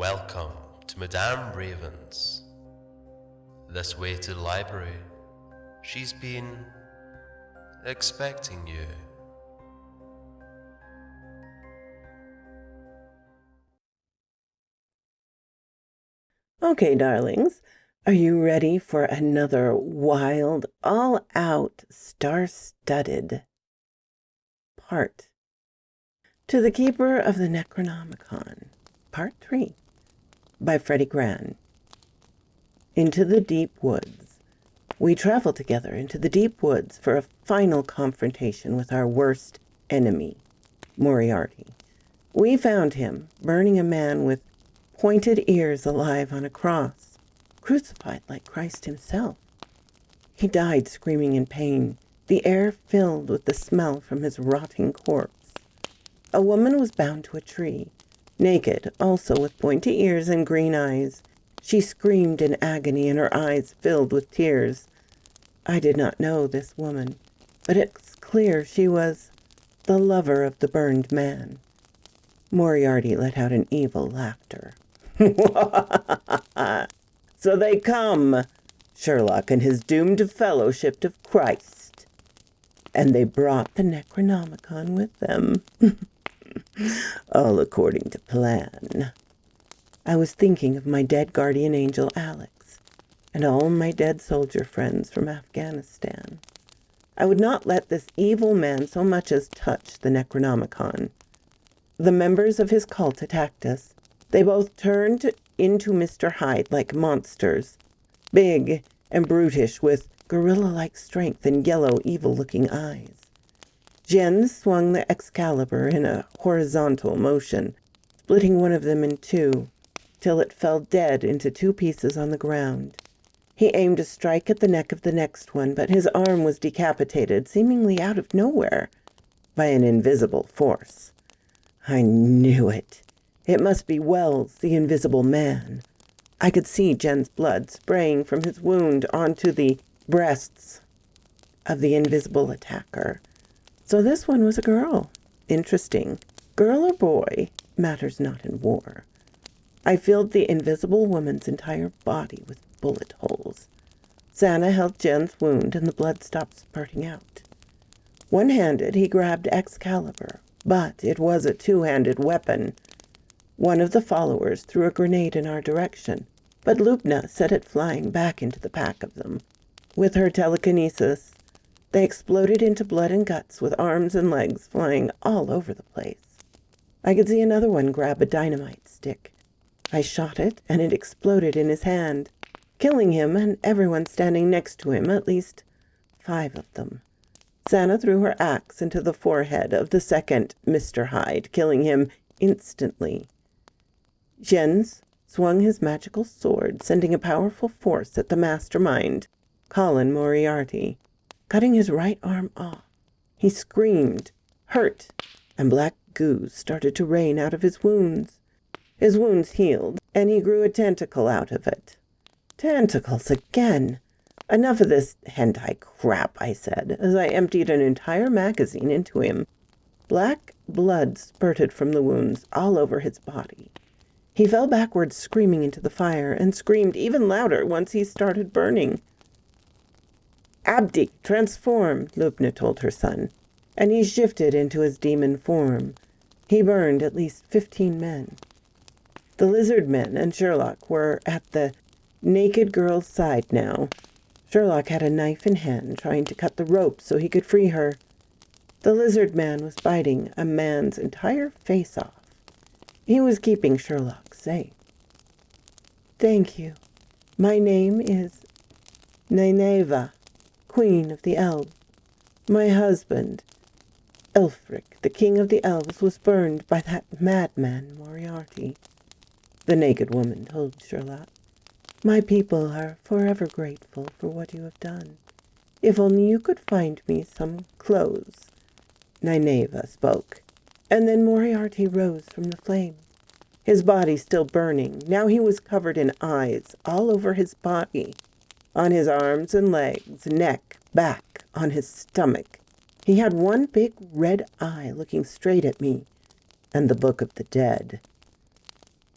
Welcome to Madame Raven's. This way to the library. She's been expecting you. Okay, darlings, are you ready for another wild, all-out, star-studded part? To the Keeper of the Necronomicon, Part 3, by Freddie Gran. Into the deep woods. We travel together into the deep woods for a final confrontation with our worst enemy, Moriarty. We found him, burning a man with pointed ears alive on a cross, crucified like Christ himself. He died screaming in pain, the air filled with the smell from his rotting corpse. A woman was bound to a tree, naked, also with pointy ears and green eyes. She screamed in agony and her eyes filled with tears. I did not know this woman, but it's clear she was the lover of the burned man. Moriarty let out an evil laughter. So they come, Sherlock and his doomed fellowship of Christ. And they brought the necronomicon with them. All according to plan. I was thinking of my dead guardian angel Alex, and all my dead soldier friends from Afghanistan. I would not let this evil man so much as touch the necronomicon. The members of his cult attacked us. They both turned into Mr. Hyde like monsters, big and brutish with gorilla-like strength and yellow, evil-looking eyes. Jens swung the Excalibur in a horizontal motion, splitting one of them in two, till it fell dead into two pieces on the ground. He aimed to strike at the neck of the next one, but his arm was decapitated, seemingly out of nowhere, by an invisible force. I knew it. It must be Wells, the invisible man. I could see Jen's blood spraying from his wound onto the breasts of the invisible attacker. So this one was a girl. Interesting. Girl or boy matters not in war. I filled the invisible woman's entire body with bullet holes. Santa held Jen's wound and the blood stopped spurting out. One-handed, he grabbed Excalibur, but it was a two-handed weapon. One of the followers threw a grenade in our direction, but Lubna set it flying back into the pack of them. With her telekinesis, they exploded into blood and guts with arms and legs flying all over the place. I could see another one grab a dynamite stick. I shot it, and it exploded in his hand, killing him and everyone standing next to him, at least 5 of them. Santa threw her axe into the forehead of the second Mr. Hyde, killing him instantly. Jens swung his magical sword, sending a powerful force at the mastermind, Colin Moriarty, cutting his right arm off. He screamed, hurt, and black goo started to rain out of his wounds. His wounds healed, and he grew a tentacle out of it. Tentacles again! Enough of this hentai crap, I said, as I emptied an entire magazine into him. Black blood spurted from the wounds all over his body. He fell backwards screaming into the fire, and screamed even louder once he started burning. Abdi, transform, Lubna told her son, and he shifted into his demon form. He burned at least 15 men. The lizard men and Sherlock were at the naked girl's side now. Sherlock had a knife in hand, trying to cut the rope so he could free her. The lizard man was biting a man's entire face off. He was keeping Sherlock safe. Thank you. My name is Nineveh, Queen of the Elves. My husband, Elfric, the King of the Elves, was burned by that madman Moriarty. The naked woman told Sherlock. My people are forever grateful for what you have done. If only you could find me some clothes. Nineveh spoke, and then Moriarty rose from the flames. His body still burning. Now he was covered in eyes all over his body, on his arms and legs, neck, back, on his stomach. He had one big red eye looking straight at me, and the Book of the Dead.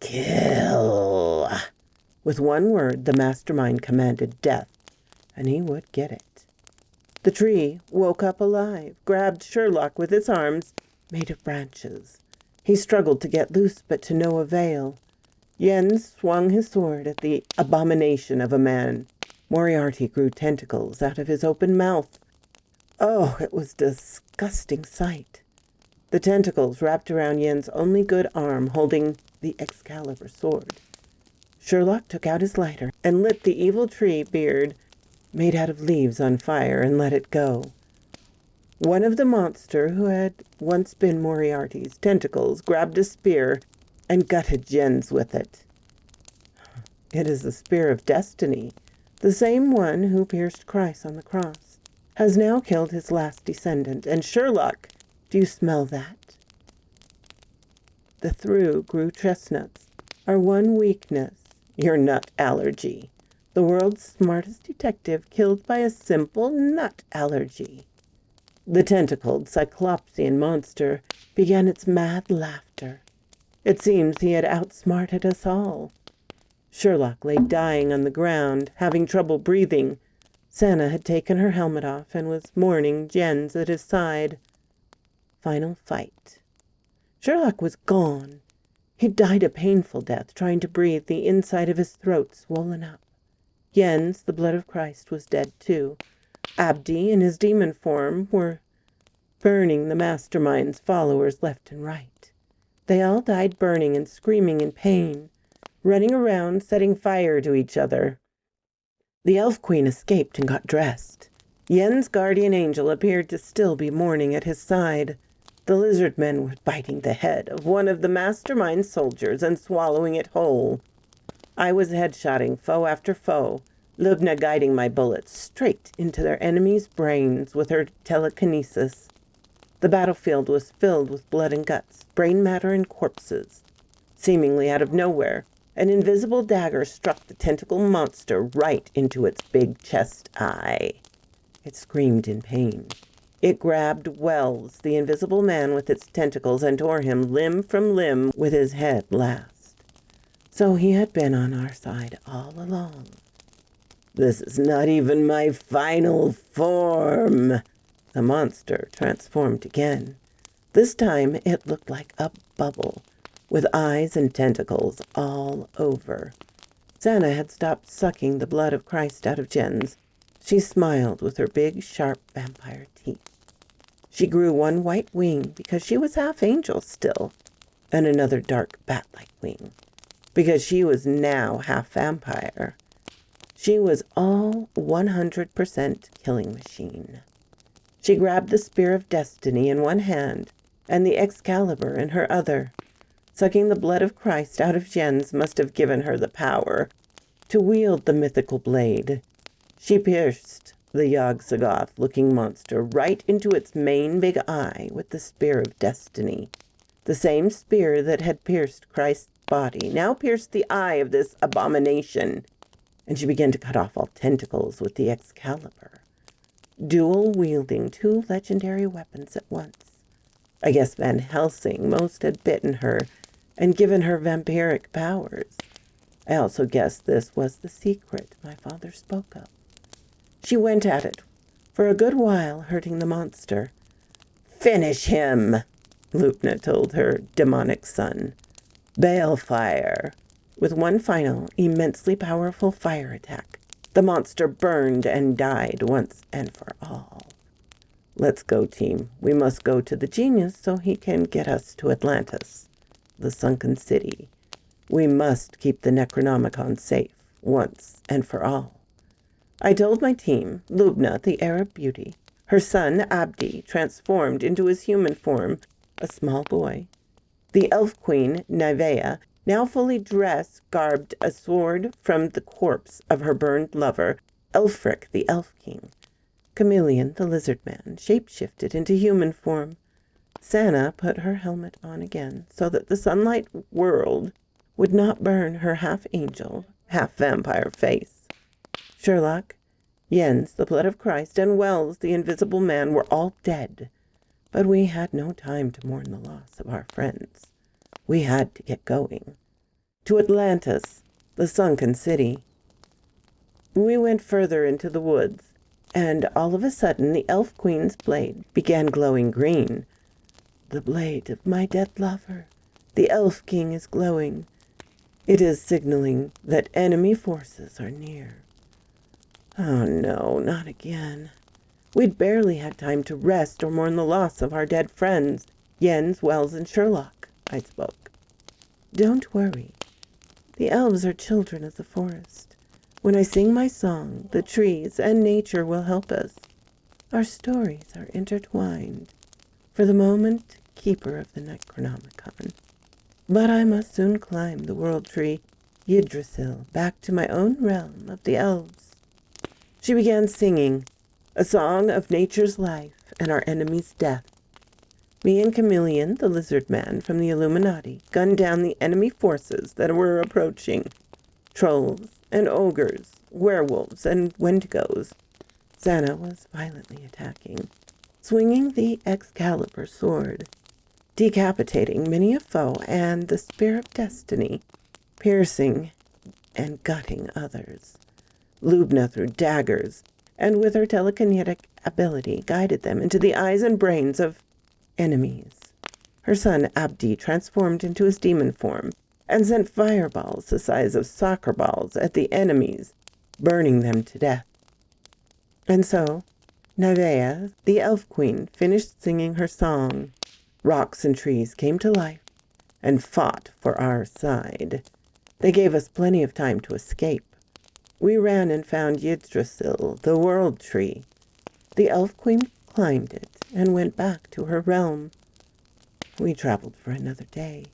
Kill! With one word, the mastermind commanded death, and he would get it. The tree woke up alive, grabbed Sherlock with its arms, made of branches. He struggled to get loose, but to no avail. Jens swung his sword at the abomination of a man. Moriarty grew tentacles out of his open mouth. Oh, it was a disgusting sight. The tentacles wrapped around Jens' only good arm, holding the Excalibur sword. Sherlock took out his lighter and lit the evil tree beard made out of leaves on fire and let it go. One of the monster who had once been Moriarty's tentacles grabbed a spear and gutted Jens with it. It is the spear of destiny. The same one who pierced Christ on the cross has now killed his last descendant. And Sherlock, do you smell that? The through grew chestnuts. Our one weakness, your nut allergy. The world's smartest detective killed by a simple nut allergy. The tentacled Cyclopsian monster began its mad laughter. It seems he had outsmarted us all. Sherlock lay dying on the ground, having trouble breathing. Santa had taken her helmet off and was mourning Jens at his side. Final fight. Sherlock was gone. He'd died a painful death trying to breathe, the inside of his throat swollen up. Jens, the blood of Christ, was dead too. Abdi, in his demon form, were burning the mastermind's followers left and right. They all died burning and screaming in pain, running around, setting fire to each other. The Elf Queen escaped and got dressed. Jens' guardian angel appeared to still be mourning at his side. The lizard men were biting the head of one of the mastermind's soldiers and swallowing it whole. I was headshotting foe after foe, Lubna guiding my bullets straight into their enemies' brains with her telekinesis. The battlefield was filled with blood and guts, brain matter and corpses. Seemingly out of nowhere, an invisible dagger struck the tentacle monster right into its big chest eye. It screamed in pain. It grabbed Wells, the invisible man, with its tentacles and tore him limb from limb with his head last. So he had been on our side all along. This is not even my final form. The monster transformed again. This time it looked like a bubble, with eyes and tentacles all over. Santa had stopped sucking the blood of Christ out of Jens. She smiled with her big, sharp vampire teeth. She grew one white wing because she was half angel still, and another dark bat-like wing because she was now half vampire. She was all 100% killing machine. She grabbed the spear of destiny in one hand and the Excalibur in her other. Sucking the blood of Christ out of Jens must have given her the power to wield the mythical blade. She pierced the Yog-Sothoth-looking monster right into its main big eye with the spear of destiny. The same spear that had pierced Christ's body now pierced the eye of this abomination, and she began to cut off all tentacles with the Excalibur, dual-wielding two legendary weapons at once. I guess Van Helsing most had bitten her and given her vampiric powers. I also guess this was the secret my father spoke of. She went at it for a good while, hurting the monster. "Finish him," Lupna told her demonic son. Balefire. With one final, immensely powerful fire attack, the monster burned and died once and for all. Let's go, team. We must go to the genius so he can get us to Atlantis, the sunken city. We must keep the necronomicon safe once and for all. I told my team, Lubna, the Arab beauty, her son Abdi, transformed into his human form, a small boy. The elf queen, Nivea, now fully dressed, garbed a sword from the corpse of her burned lover, Elfric, the elf king. Chameleon, the lizard man, shape-shifted into human form. Santa put her helmet on again so that the sunlight world would not burn her half-angel, half-vampire face. Sherlock, Jens, the blood of Christ, and Wells, the invisible man, were all dead. But we had no time to mourn the loss of our friends. We had to get going. To Atlantis, the sunken city. We went further into the woods, and all of a sudden the Elf Queen's blade began glowing green. The blade of my dead lover, the Elf King, is glowing. It is signaling that enemy forces are near. Oh no, not again. We'd barely had time to rest or mourn the loss of our dead friends, Jens, Wells, and Sherlock, I spoke. Don't worry. The elves are children of the forest. When I sing my song, the trees and nature will help us. Our stories are intertwined. For the moment, keeper of the necronomicon. But I must soon climb the world tree, Yggdrasil, back to my own realm of the elves. She began singing, a song of nature's life and our enemy's death. Me and Chameleon, the lizard man from the Illuminati, gunned down the enemy forces that were approaching. Trolls and ogres, werewolves and wendigos. Xana was violently attacking, swinging the Excalibur sword, decapitating many a foe and the spear of destiny, piercing and gutting others. Lubna threw daggers, and with her telekinetic ability guided them into the eyes and brains of enemies. Her son Abdi transformed into his demon form and sent fireballs the size of soccer balls at the enemies, burning them to death. And so, Nevea, the Elf Queen, finished singing her song. Rocks and trees came to life and fought for our side. They gave us plenty of time to escape. We ran and found Yggdrasil, the world tree. The Elf Queen climbed it and went back to her realm. We traveled for another day,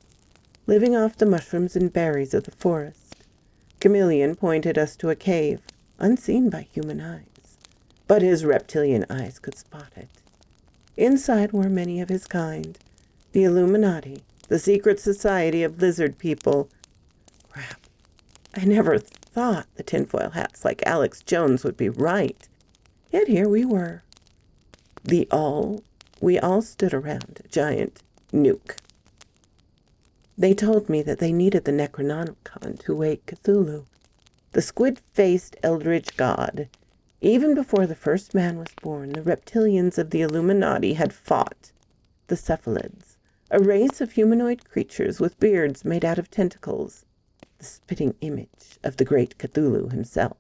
living off the mushrooms and berries of the forest. Chameleon pointed us to a cave, unseen by human eyes, but his reptilian eyes could spot it. Inside were many of his kind, the Illuminati, the secret society of lizard people. Crap, I never thought the tinfoil hats like Alex Jones would be right. Yet here we were. We all stood around a giant nuke. They told me that they needed the necronomicon to wake Cthulhu, the squid-faced eldritch god. Even before the first man was born, the reptilians of the Illuminati had fought the cephalids, a race of humanoid creatures with beards made out of tentacles, the spitting image of the great Cthulhu himself.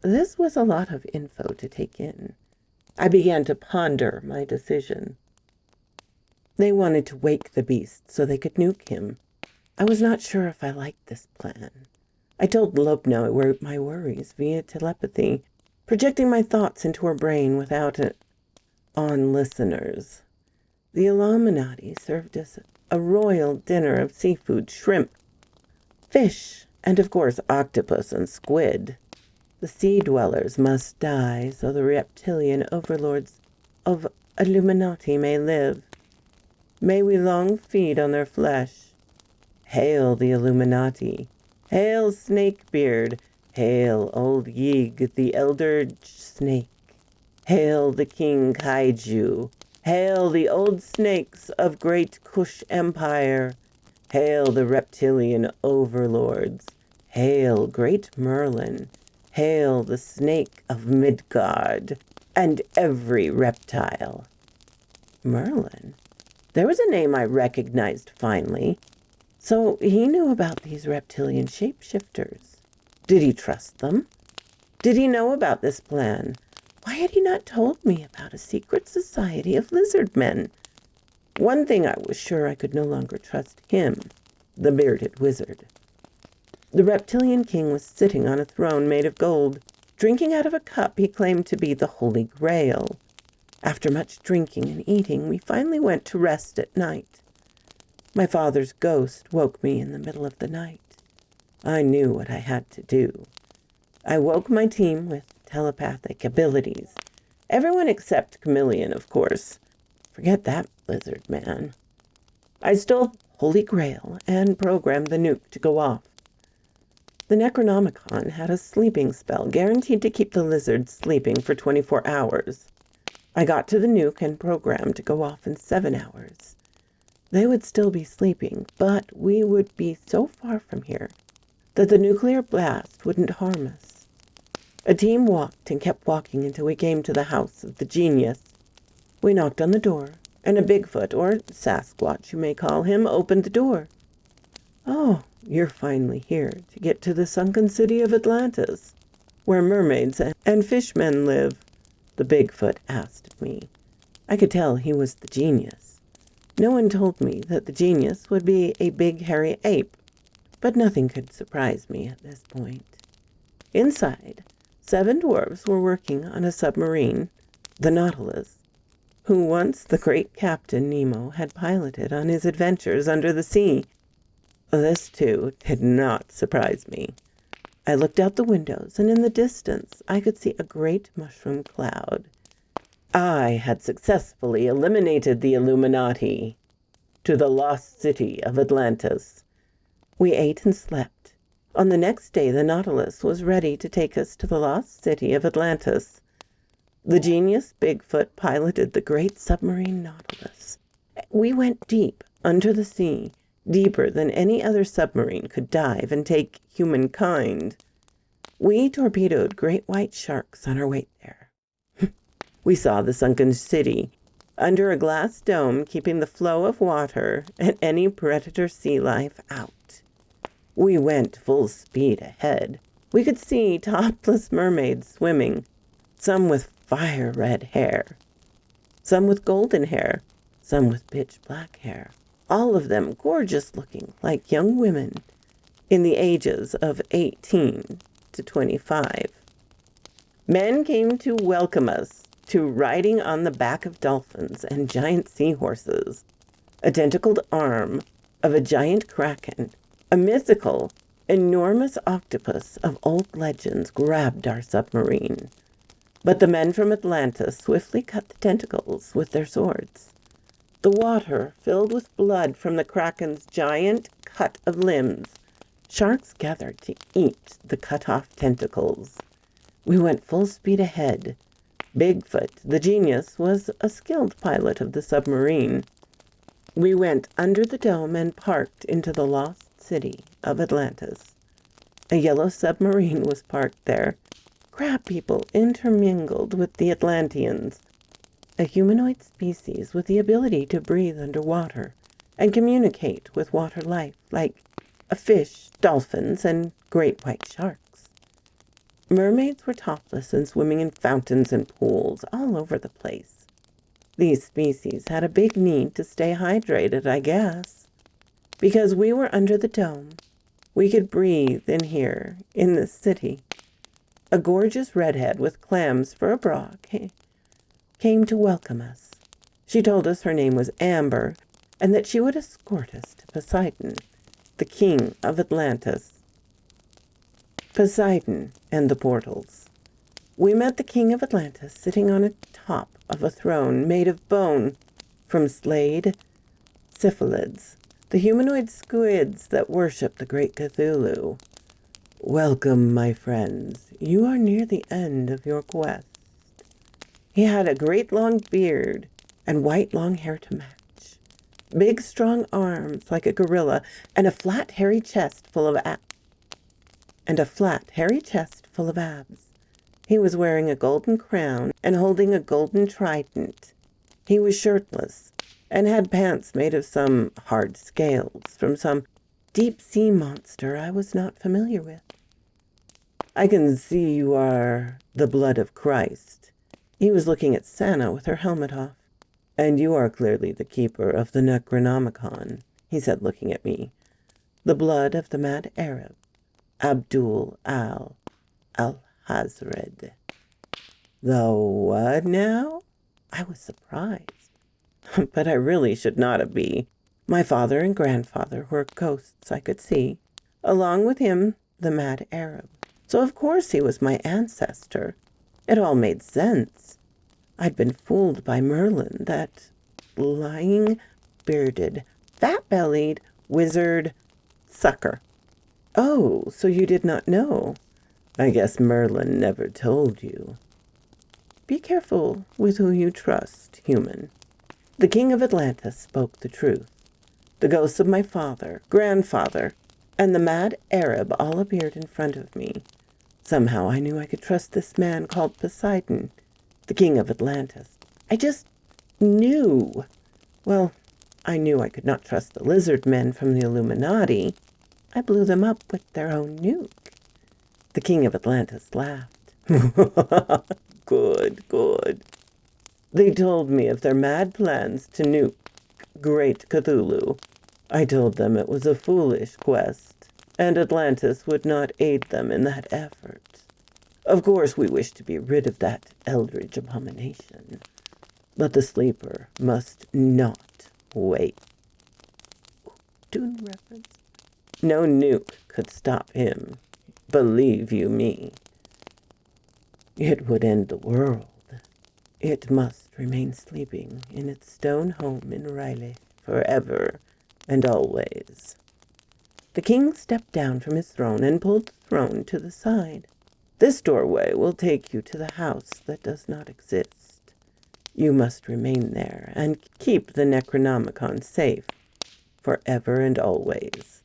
This was a lot of info to take in. I began to ponder my decision. They wanted to wake the beast so they could nuke him. I was not sure if I liked this plan. I told Lobna my worries via telepathy, projecting my thoughts into her brain without it on listeners. The Illuminati served us a royal dinner of seafood, shrimp, fish, and of course octopus and squid. The sea dwellers must die so the reptilian overlords of Illuminati may live. May we long feed on their flesh. Hail the Illuminati. Hail Snakebeard. Hail old Yig, the elder snake. Hail the King Kaiju. Hail the old snakes of great Kush Empire. Hail the reptilian overlords. Hail great Merlin. Hail the snake of Midgard, and every reptile. Merlin? There was a name I recognized finally. So he knew about these reptilian shapeshifters. Did he trust them? Did he know about this plan? Why had he not told me about a secret society of lizard men? One thing I was sure I could no longer trust him, the bearded wizard. The reptilian king was sitting on a throne made of gold, drinking out of a cup he claimed to be the Holy Grail. After much drinking and eating, we finally went to rest at night. My father's ghost woke me in the middle of the night. I knew what I had to do. I woke my team with telepathic abilities. Everyone except Chameleon, of course. Forget that lizard man. I stole Holy Grail and programmed the nuke to go off. The Necronomicon had a sleeping spell guaranteed to keep the lizards sleeping for 24 hours. I got to the nuke and programmed to go off in 7 hours. They would still be sleeping, but we would be so far from here. that the nuclear blast wouldn't harm us. A team walked and kept walking until we came to the house of the genius. We knocked on the door, and a Bigfoot, or Sasquatch you may call him, opened the door. "Oh, you're finally here to get to the sunken city of Atlantis, where mermaids and fishmen live," the Bigfoot asked me. I could tell he was the genius. No one told me that the genius would be a big hairy ape, but nothing could surprise me at this point. Inside, 7 dwarves were working on a submarine, the Nautilus, who once the great Captain Nemo had piloted on his adventures under the sea. This, too, did not surprise me. I looked out the windows, and in the distance I could see a great mushroom cloud. I had successfully eliminated the Illuminati to the lost city of Atlantis. We ate and slept. On the next day, the Nautilus was ready to take us to the lost city of Atlantis. The genius Bigfoot piloted the great submarine Nautilus. We went deep under the sea, deeper than any other submarine could dive and take humankind. We torpedoed great white sharks on our way there. We saw the sunken city under a glass dome, keeping the flow of water and any predator sea life out. We went full speed ahead. We could see topless mermaids swimming, some with fire-red hair, some with golden hair, some with pitch-black hair, all of them gorgeous-looking like young women in the ages of 18 to 25. Men came to welcome us, to riding on the back of dolphins and giant seahorses. A tentacled arm of a giant kraken, a mythical, enormous octopus of old legends, grabbed our submarine. But the men from Atlantis swiftly cut the tentacles with their swords. The water filled with blood from the kraken's giant cut of limbs. Sharks gathered to eat the cut-off tentacles. We went full speed ahead. Bigfoot, the genius, was a skilled pilot of the submarine. We went under the dome and parked into the lost city of Atlantis. A yellow submarine was parked there. Crab people intermingled with the Atlanteans, a humanoid species with the ability to breathe underwater and communicate with water life like fish, dolphins, and great white sharks. Mermaids were topless and swimming in fountains and pools all over the place. These species had a big need to stay hydrated, I guess. Because we were under the dome, we could breathe in here, in this city. A gorgeous redhead with clams for a bra came to welcome us. She told us her name was Amber, and that she would escort us to Poseidon, the king of Atlantis. Poseidon and the portals. We met the king of Atlantis sitting on the top of a throne made of bone from slayed cephalids, the humanoid squids that worship the great Cthulhu. "Welcome, my friends. You are near the end of your quest." He had a great long beard and white long hair to match, big strong arms like a gorilla, and a flat hairy chest full of abs. He was wearing a golden crown and holding a golden trident. He was shirtless and had pants made of some hard scales from some deep-sea monster I was not familiar with. "I can see you are the blood of Christ." He was looking at Santa with her helmet off. "And you are clearly the keeper of the necronomicon," he said, looking at me. "The blood of the mad Arab, Abdul al-Hazred." "The what now?" I was surprised. But I really should not have been. My father and grandfather were ghosts I could see. Along with him, the mad Arab. So of course he was my ancestor. It all made sense. I'd been fooled by Merlin, that lying, bearded, fat-bellied wizard sucker. "Oh, so you did not know? I guess Merlin never told you." "Be careful with who you trust, human." The king of Atlantis spoke the truth. The ghosts of my father, grandfather, and the mad Arab all appeared in front of me. Somehow I knew I could trust this man called Poseidon, the king of Atlantis. I just knew. Well, I knew I could not trust the lizard men from the Illuminati. I blew them up with their own nuke. The king of Atlantis laughed. Good, good. They told me of their mad plans to nuke Great Cthulhu. I told them it was a foolish quest, and Atlantis would not aid them in that effort. Of course, we wish to be rid of that eldritch abomination, but the sleeper must not wait. Dune reference. No nuke could stop him, believe you me. It would end the world. It must remain sleeping in its stone home in Riley forever and always. The king stepped down from his throne and pulled the throne to the side. This doorway will take you to the house that does not exist. You must remain there and keep the necronomicon safe forever and always.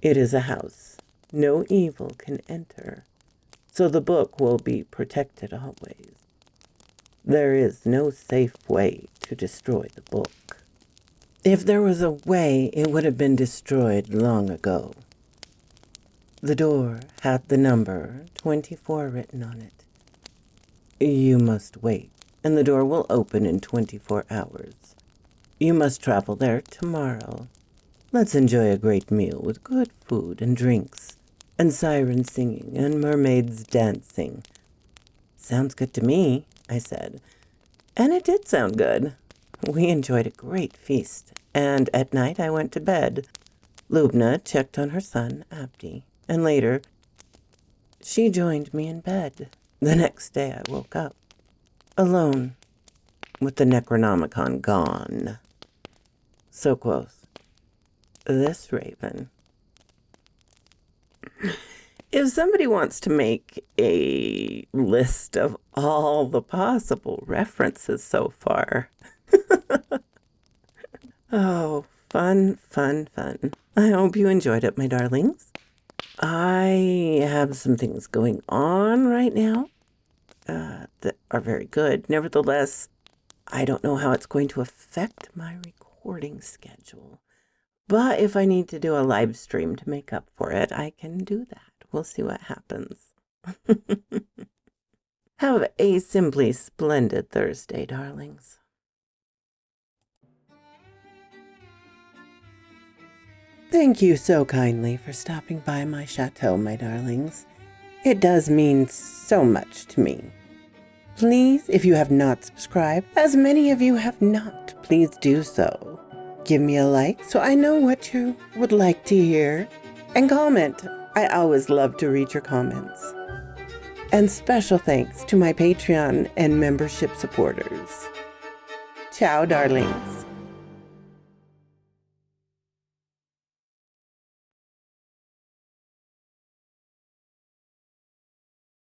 It is a house no evil can enter, so the book will be protected always. There is no safe way to destroy the book. If there was a way, it would have been destroyed long ago. The door had the number 24 written on it. You must wait, and the door will open in 24 hours. You must travel there tomorrow. Let's enjoy a great meal with good food and drinks, and sirens singing and mermaids dancing. Sounds good to me, I said. And it did sound good. We enjoyed a great feast, and at night I went to bed. Lubna checked on her son, Abdi, and later she joined me in bed. The next day I woke up, alone, with the necronomicon gone. So quoth this raven. If somebody wants to make a list of all the possible references so far. Oh, fun, fun, fun. I hope you enjoyed it, my darlings. I have some things going on right now that are very good. Nevertheless, I don't know how it's going to affect my recording schedule. But if I need to do a live stream to make up for it, I can do that. We'll see what happens. Have a simply splendid Thursday, darlings. Thank you so kindly for stopping by my chateau, my darlings. It does mean so much to me. Please, if you have not subscribed, as many of you have not, please do so. Give me a like so I know what you would like to hear. And comment. I always love to read your comments. And special thanks to my Patreon and membership supporters. Ciao, darlings.